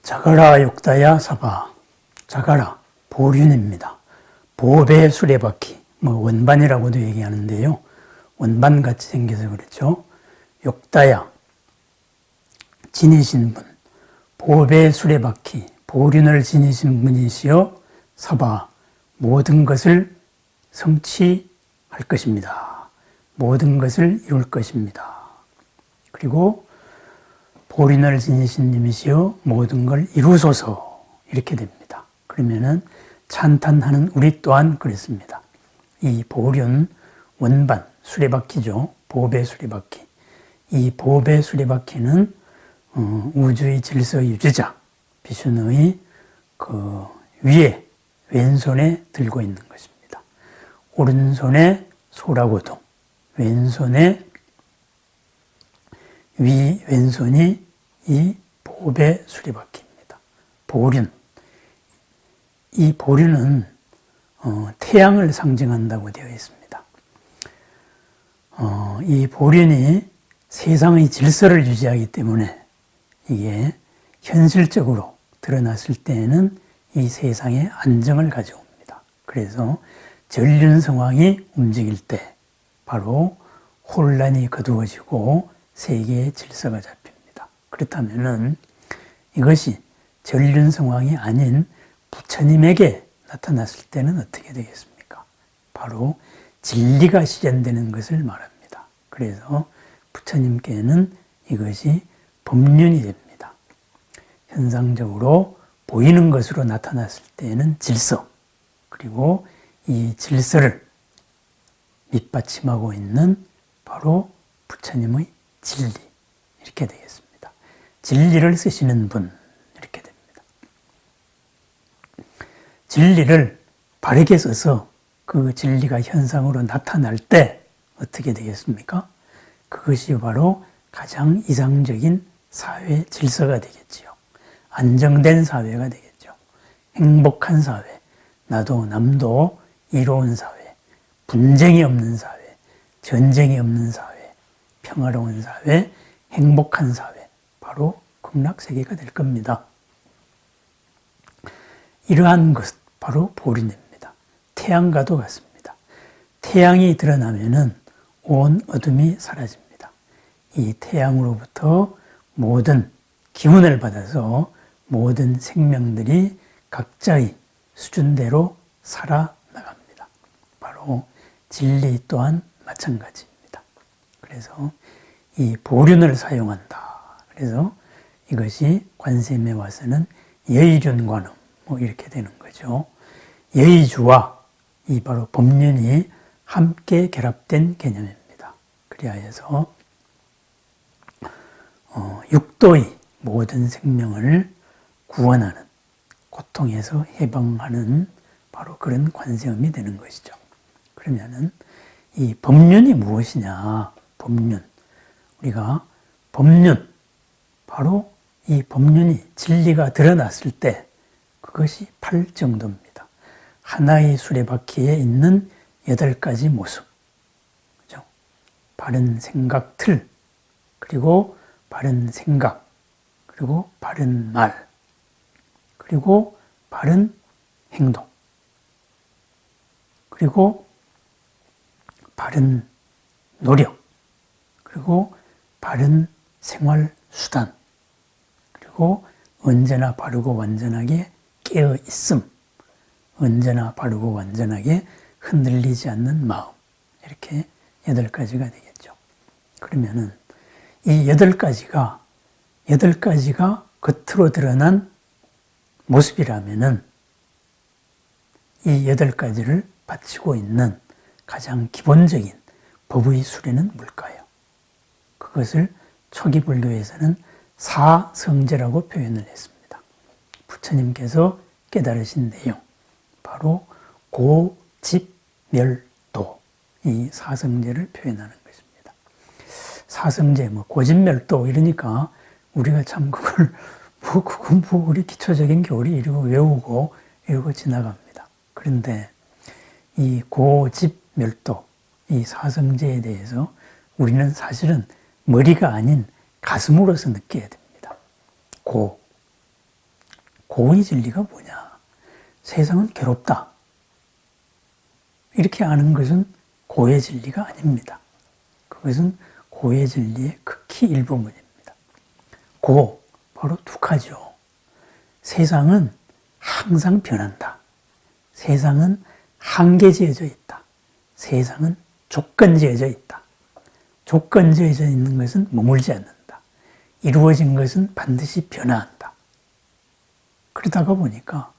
자가라 육다야 사바. 자가라 보륜입니다. 보배 수레바퀴, 원반이라고도 얘기하는데요. 원반같이 생겨서 그렇죠. 육다야 지니신 분, 보배 수레바퀴, 보륜을 지니신 분이시여 사바 모든 것을 성취할 것입니다. 모든 것을 이룰 것입니다. 그리고 보륜을 지니신 님이시여 모든 걸 이루소서 이렇게 됩니다. 그러면은 찬탄하는 우리 또한 그랬습니다. 이 보륜 원반 수레바퀴죠. 보배 수레바퀴. 이 보배 수레바퀴는 우주의 질서 유지자 비슈누의 그 위에 왼손에 들고 있는 것입니다. 오른손에 소라고동, 왼손에 왼손이 이 보배 수레바퀴입니다. 보륜. 이 보륜은 태양을 상징한다고 되어 있습니다. 이 보륜이 세상의 질서를 유지하기 때문에 이게 현실적으로 드러났을 때에는 이 세상에 안정을 가져옵니다. 그래서 전륜 상황이 움직일 때 바로 혼란이 거두어지고 세계의 질서가 잡힙니다. 그렇다면은 이것이 전륜 상황이 아닌 부처님에게 나타났을 때는 어떻게 되겠습니까? 바로 진리가 실현되는 것을 말합니다. 그래서 부처님께는 이것이 법륜이 됩니다. 현상적으로 보이는 것으로 나타났을 때에는 질서, 그리고 이 질서를 밑받침하고 있는 바로 부처님의 진리, 이렇게 되겠습니다. 진리를 쓰시는 분, 이렇게 됩니다. 진리를 바르게 써서 그 진리가 현상으로 나타날 때 어떻게 되겠습니까? 그것이 바로 가장 이상적인 사회 질서가 되겠지요. 안정된 사회가 되겠죠. 행복한 사회, 나도 남도 이로운 사회, 분쟁이 없는 사회, 전쟁이 없는 사회, 평화로운 사회, 행복한 사회, 바로 극락세계가 될 겁니다. 이러한 것, 바로 보륜입니다. 태양과도 같습니다. 태양이 드러나면은 온 어둠이 사라집니다. 이 태양으로부터 모든 기운을 받아서 모든 생명들이 각자의 수준대로 살아나갑니다. 바로 진리 또한 마찬가지입니다. 그래서 이 보륜을 사용한다. 그래서 이것이 관세음에 와서는 여의륜관음 이렇게 되는 거죠. 여의주와 이 바로 법륜이 함께 결합된 개념입니다. 그리하여서 육도의 모든 생명을 구원하는, 고통에서 해방하는 바로 그런 관세음이 되는 것이죠. 그러면은 이 법륜이 무엇이냐? 법륜. 우리가 법륜, 바로 이 법륜이 진리가 드러났을 때 그것이 8정도입니다. 하나의 수레바퀴에 있는 8가지 모습. 그죠? 바른 생각 틀, 그리고 바른 생각, 그리고 바른 말, 그리고 바른 행동, 그리고 바른 노력, 그리고 바른 생활 수단, 그리고 언제나 바르고 완전하게 깨어 있음, 언제나 바르고 완전하게 흔들리지 않는 마음, 이렇게 8가지가 되겠죠. 그러면은 이 8가지가 겉으로 드러난 모습이라면은 이 8가지를 바치고 있는 가장 기본적인 법의 수레는 뭘까요? 그것을 초기 불교에서는 사성제라고 표현을 했습니다. 부처님께서 깨달으신 내용, 바로 고집멸도, 이 사성제를 표현하는 것입니다. 사성제, 고집멸도 이러니까 우리가 참 그걸 우리 기초적인 교리 이러고 외우고 이러고 지나갑니다. 그런데 이 고집멸도, 이 사성제에 대해서 우리는 사실은 머리가 아닌 가슴으로서 느껴야 됩니다. 고의 진리가 뭐냐? 세상은 괴롭다. 이렇게 아는 것은 고의 진리가 아닙니다. 그것은 고의 진리의 극히 일부분입니다. 고, 바로 두카죠. 세상은 항상 변한다. 세상은 한계지어져 있다. 세상은 조건지어져 있다. 조건지어져 있는 것은 머물지 않는다. 이루어진 것은 반드시 변화한다. 그러다가 보니까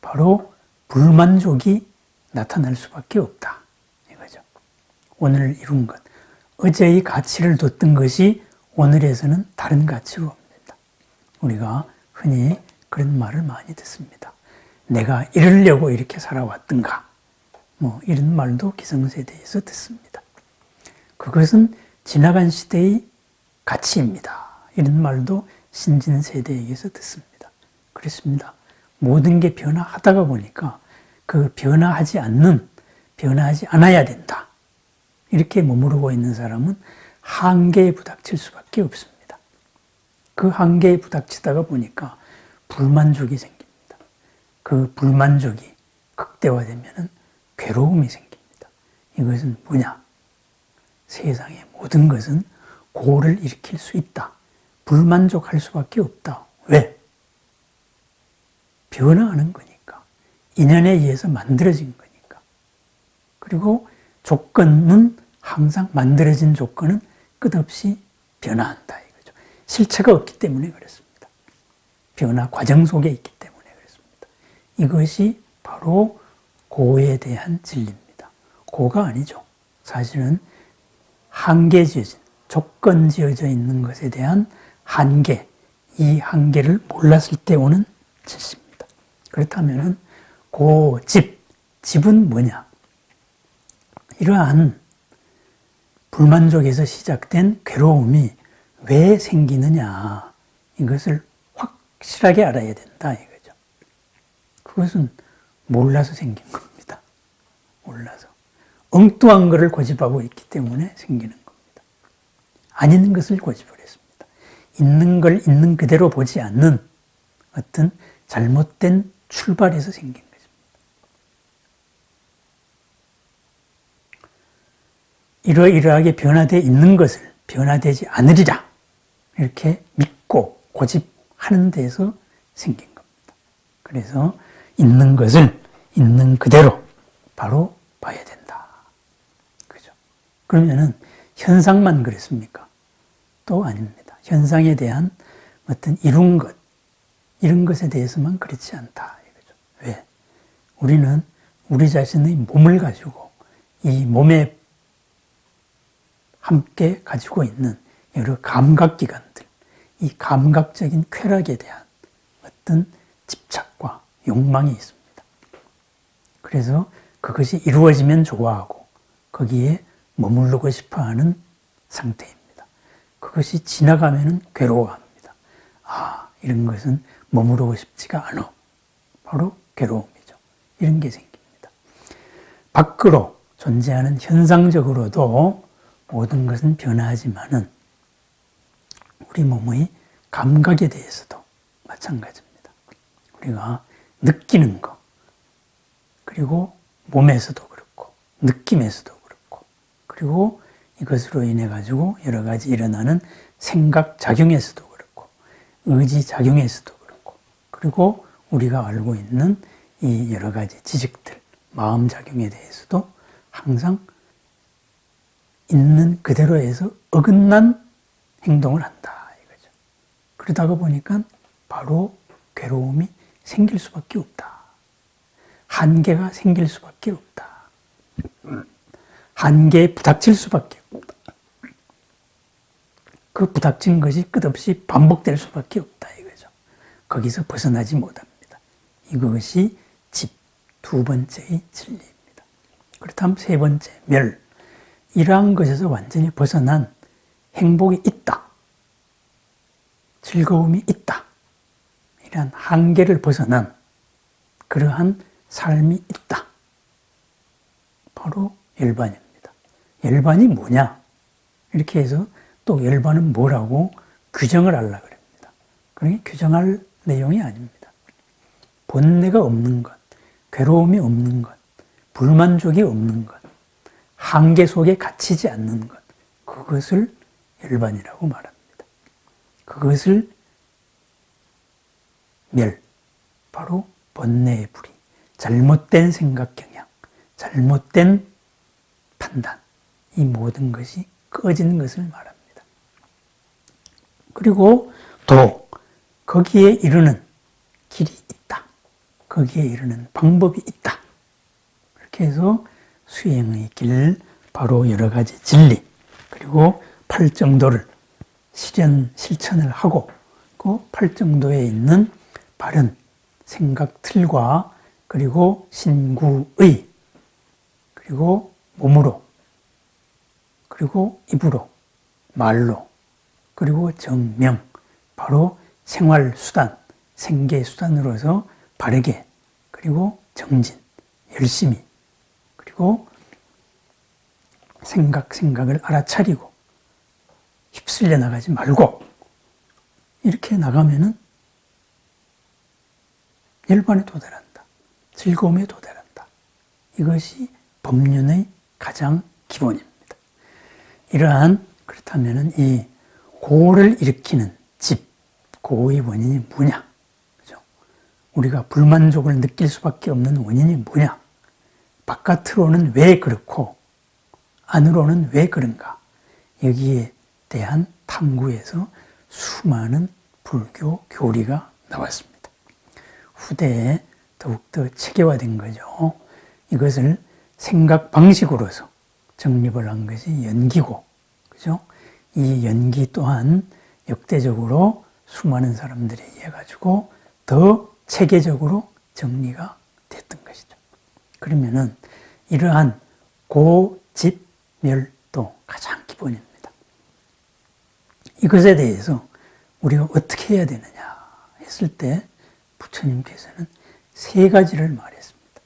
바로 불만족이 나타날 수밖에 없다. 이거죠. 오늘 이룬 것. 어제의 가치를 뒀던 것이 오늘에서는 다른 가치로 옵니다. 우리가 흔히 그런 말을 많이 듣습니다. 내가 이러려고 이렇게 살아왔던가. 이런 말도 기성세대에서 듣습니다. 그것은 지나간 시대의 가치입니다. 이런 말도 신진세대에게서 듣습니다. 그렇습니다. 모든 게 변화하다가 보니까 그 변화하지 않아야 된다. 이렇게 머무르고 있는 사람은 한계에 부닥칠 수밖에 없습니다. 그 한계에 부닥치다가 보니까 불만족이 생깁니다. 그 불만족이 극대화되면 괴로움이 생깁니다. 이것은 뭐냐? 세상의 모든 것은 고를 일으킬 수 있다. 불만족할 수밖에 없다. 왜? 변화하는 거니까. 인연에 의해서 만들어진 거니까. 그리고 조건은 항상 만들어진 조건은 끝없이 변화한다 이거죠. 실체가 없기 때문에 그렇습니다. 변화 과정 속에 있기 때문에 그렇습니다. 이것이 바로 고에 대한 진리입니다. 고가 아니죠. 사실은 한계지어진, 조건지어져 있는 것에 대한 한계, 이 한계를 몰랐을 때 오는 질서입니다. 그렇다면 고집, 집은 뭐냐? 이러한 불만족에서 시작된 괴로움이 왜 생기느냐, 이것을 확실하게 알아야 된다 이거죠. 그것은 몰라서 생긴 겁니다. 몰라서. 엉뚱한 것을 고집하고 있기 때문에 생기는 겁니다. 아닌 것을 고집을 했습니다. 있는 걸 있는 그대로 보지 않는 어떤 잘못된 출발에서 생긴 것입니다. 이러이러하게 변화되어 있는 것을 변화되지 않으리라 이렇게 믿고 고집하는 데서 생긴 겁니다. 그래서 있는 것을 있는 그대로 바로 봐야 된다. 그죠? 그러면은 현상만 그랬습니까? 또 아닙니다. 현상에 대한 어떤 이룬 것, 이런 것에 대해서만 그렇지 않다. 이거죠. 왜? 우리는 우리 자신의 몸을 가지고 이 몸에 함께 가지고 있는 여러 감각기관들, 이 감각적인 쾌락에 대한 어떤 집착과 욕망이 있습니다. 그래서 그것이 이루어지면 좋아하고 거기에 머무르고 싶어하는 상태입니다. 그것이 지나가면 괴로워합니다. 아, 이런 것은 머무르고 싶지가 않아. 바로 괴로움이죠. 이런 게 생깁니다. 밖으로 존재하는 현상적으로도 모든 것은 변화하지만은 우리 몸의 감각에 대해서도 마찬가지입니다. 우리가 느끼는 것, 그리고 몸에서도 그렇고, 느낌에서도 그렇고, 그리고 이것으로 인해 가지고 여러 가지 일어나는 생각 작용에서도 그렇고, 의지 작용에서도 그렇고, 그리고 우리가 알고 있는 이 여러 가지 지식들, 마음 작용에 대해서도 항상 있는 그대로에서 어긋난 행동을 한다 이거죠. 그러다가 보니까 바로 괴로움이 생길 수밖에 없다. 한계가 생길 수밖에 없다. 한계에 부닥칠 수밖에 없다. 그 부닥친 것이 끝없이 반복될 수밖에 없다 이거죠. 거기서 벗어나지 못합니다. 이것이 집, 두 번째의 진리입니다. 그렇다면 세 번째, 멸. 이러한 것에서 완전히 벗어난 행복이 있다. 즐거움이 있다. 이러한 한계를 벗어난 그러한 삶이 있다. 바로 열반입니다. 열반이 뭐냐? 이렇게 해서 또 열반은 뭐라고 규정을 하려고 합니다. 그러니 규정할 내용이 아닙니다. 본내가 없는 것, 괴로움이 없는 것, 불만족이 없는 것, 한계 속에 갇히지 않는 것, 그것을 열반이라고 말합니다. 그것을 멸, 바로 번뇌의 불이, 잘못된 생각 경향, 잘못된 판단, 이 모든 것이 꺼지는 것을 말합니다. 그리고 도, 거기에 이르는 길이 있다. 거기에 이르는 방법이 있다. 이렇게 해서 수행의 길, 바로 여러 가지 진리, 그리고 팔정도를 실천을 하고 그 팔정도에 있는 바른 생각 틀과 그리고 신구의, 그리고 몸으로, 그리고 입으로, 말로, 그리고 정명, 바로 생활수단, 생계수단으로서 바르게, 그리고 정진, 열심히, 그리고 생각을 알아차리고 휩쓸려 나가지 말고 이렇게 나가면은 열반에 도달한다. 즐거움에 도달한다. 이것이 법륜의 가장 기본입니다. 이러한, 그렇다면은 이 고를 일으키는 집, 고의 원인이 뭐냐? 그죠? 우리가 불만족을 느낄 수밖에 없는 원인이 뭐냐? 바깥으로는 왜 그렇고 안으로는 왜 그런가? 여기에 대한 탐구에서 수많은 불교 교리가 나왔습니다. 후대에 더욱더 체계화된 거죠. 이것을 생각 방식으로서 정립을 한 것이 연기고, 그죠? 이 연기 또한 역대적으로 수많은 사람들이 해가지고 더 체계적으로 정리가 됐던 것이죠. 그러면은 이러한 고집멸도 가장 기본입니다. 이것에 대해서 우리가 어떻게 해야 되느냐 했을 때 부처님께서는 세 가지를 말했습니다.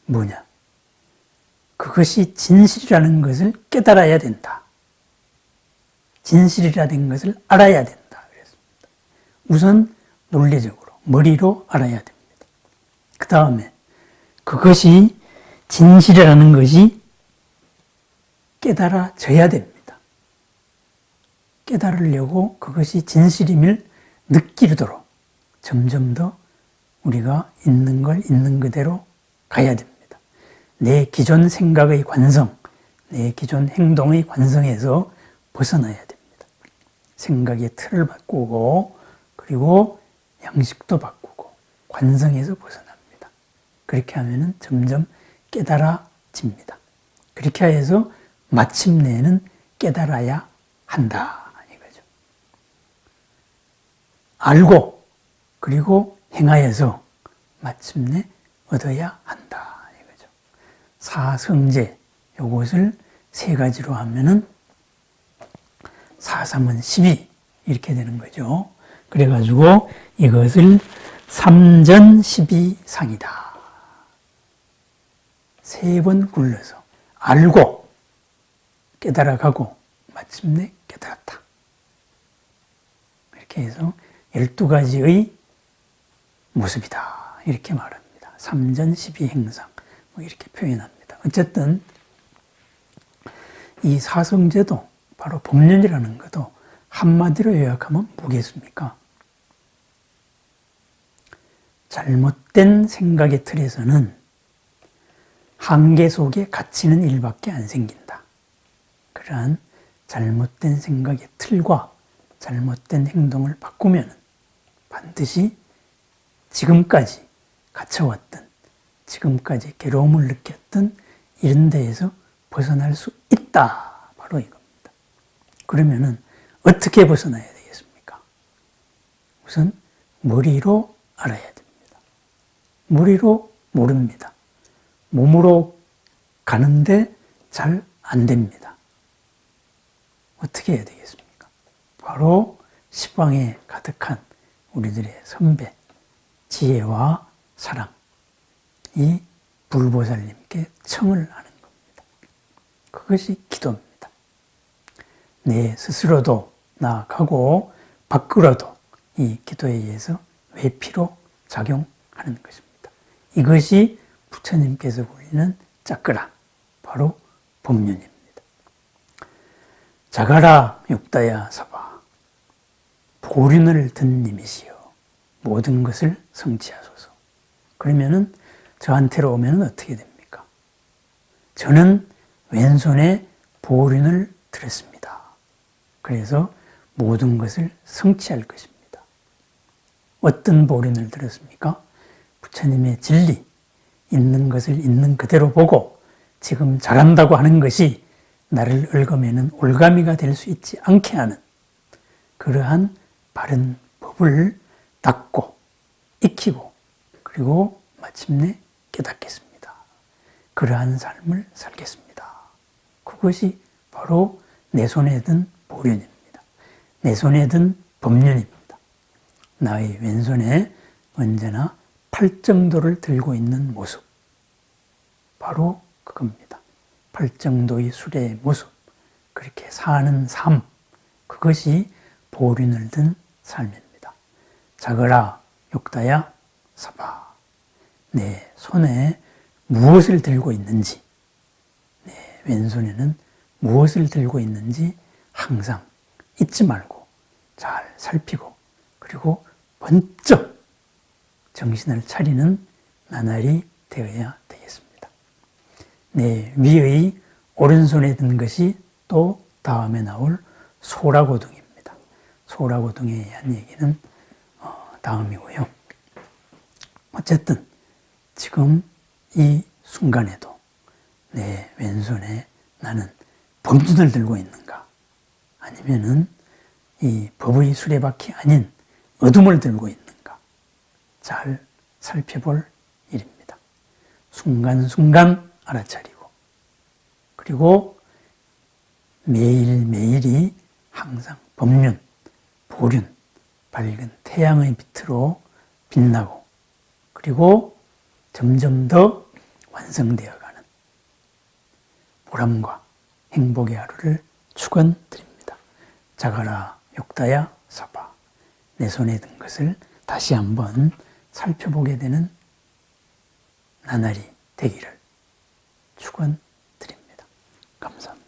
뭐냐? 그것이 진실이라는 것을 깨달아야 된다. 진실이라는 것을 알아야 된다. 그랬습니다. 우선 논리적으로, 머리로 알아야 됩니다. 그 다음에 그것이 진실이라는 것이 깨달아져야 됩니다. 깨달으려고 그것이 진실임을 느끼도록 점점 더 우리가 있는 걸 있는 그대로 가야 됩니다. 내 기존 생각의 관성, 내 기존 행동의 관성에서 벗어나야 됩니다. 생각의 틀을 바꾸고, 그리고 양식도 바꾸고, 관성에서 벗어납니다. 그렇게 하면은 점점 깨달아집니다. 그렇게 해서 마침내는 깨달아야 한다. 이거죠. 알고, 그리고 행하여서 마침내 얻어야 한다. 이거죠. 사성제, 요것을 세 가지로 하면은 4, 3은 12 이렇게 되는 거죠. 그래가지고 이것을 3전 12상이다. 세 번 굴러서 알고 깨달아가고 마침내 깨달았다. 이렇게 해서 12가지의 모습이다. 이렇게 말합니다. 3전 12행상 뭐 이렇게 표현합니다. 어쨌든 이 사성제도 바로 법륜이라는 것도 한마디로 요약하면 뭐겠습니까? 잘못된 생각의 틀에서는 한계 속에 갇히는 일밖에 안 생긴다. 그러한 잘못된 생각의 틀과 잘못된 행동을 바꾸면 반드시 지금까지 갇혀왔던, 지금까지 괴로움을 느꼈던 이런 데에서 벗어날 수 있다. 바로 이겁니다. 그러면은 어떻게 벗어나야 되겠습니까? 우선 머리로 알아야 됩니다. 머리로 모릅니다. 몸으로 가는데 잘 안 됩니다. 어떻게 해야 되겠습니까? 바로 시방에 가득한 우리들의 선배, 지혜와 사랑, 이 불보살님께 청을 하는 겁니다. 그것이 기도입니다. 내 스스로도 나아가고 밖으로도 이 기도에 의해서 외피로 작용하는 것입니다. 이것이 부처님께서 굴리는 짜끄라, 바로 법륜입니다. 자가라 육다야 서봐, 보륜을 든 님이시여 모든 것을 성취하소서. 그러면은 저한테로 오면은 어떻게 됩니까? 저는 왼손에 보륜을 들었습니다. 그래서 모든 것을 성취할 것입니다. 어떤 보륜을 들었습니까? 부처님의 진리, 있는 것을 있는 그대로 보고 지금 잘한다고 하는 것이 나를 얽어매는 올가미가 될 수 있지 않게 하는 그러한 바른 법을 닦고 익히고 그리고 마침내 깨닫겠습니다. 그러한 삶을 살겠습니다. 그것이 바로 내 손에 든 보륜입니다. 내 손에 든 법륜입니다. 나의 왼손에 언제나 팔정도를 들고 있는 모습, 바로 그겁니다. 팔정도의 수레의 모습, 그렇게 사는 삶, 그것이 보륜을 든 삶입니다. 자거라 육다야 서봐, 내 손에 무엇을 들고 있는지, 내 왼손에는 무엇을 들고 있는지 항상 잊지 말고 잘 살피고 그리고 번쩍 정신을 차리는 나날이 되어야 되겠습니다. 내 위의 오른손에 든 것이 또 다음에 나올 소라고둥입니다. 소라고둥에 의한 얘기는 다음이고요. 어쨌든 지금 이 순간에도 내 왼손에 나는 법륜을 들고 있는가, 아니면은 이 법의 수레바퀴 아닌 어둠을 들고 있는가, 잘 살펴볼 일입니다. 순간순간 알아차리고 그리고 매일매일이 항상 법륜, 보륜, 밝은 태양의 빛으로 빛나고 그리고 점점 더 완성되어가는 보람과 행복의 하루를 축원드립니다. 자가라 육다야 서봐, 내 손에 든 것을 다시 한번 살펴보게 되는 나날이 되기를 축원드립니다. 감사합니다.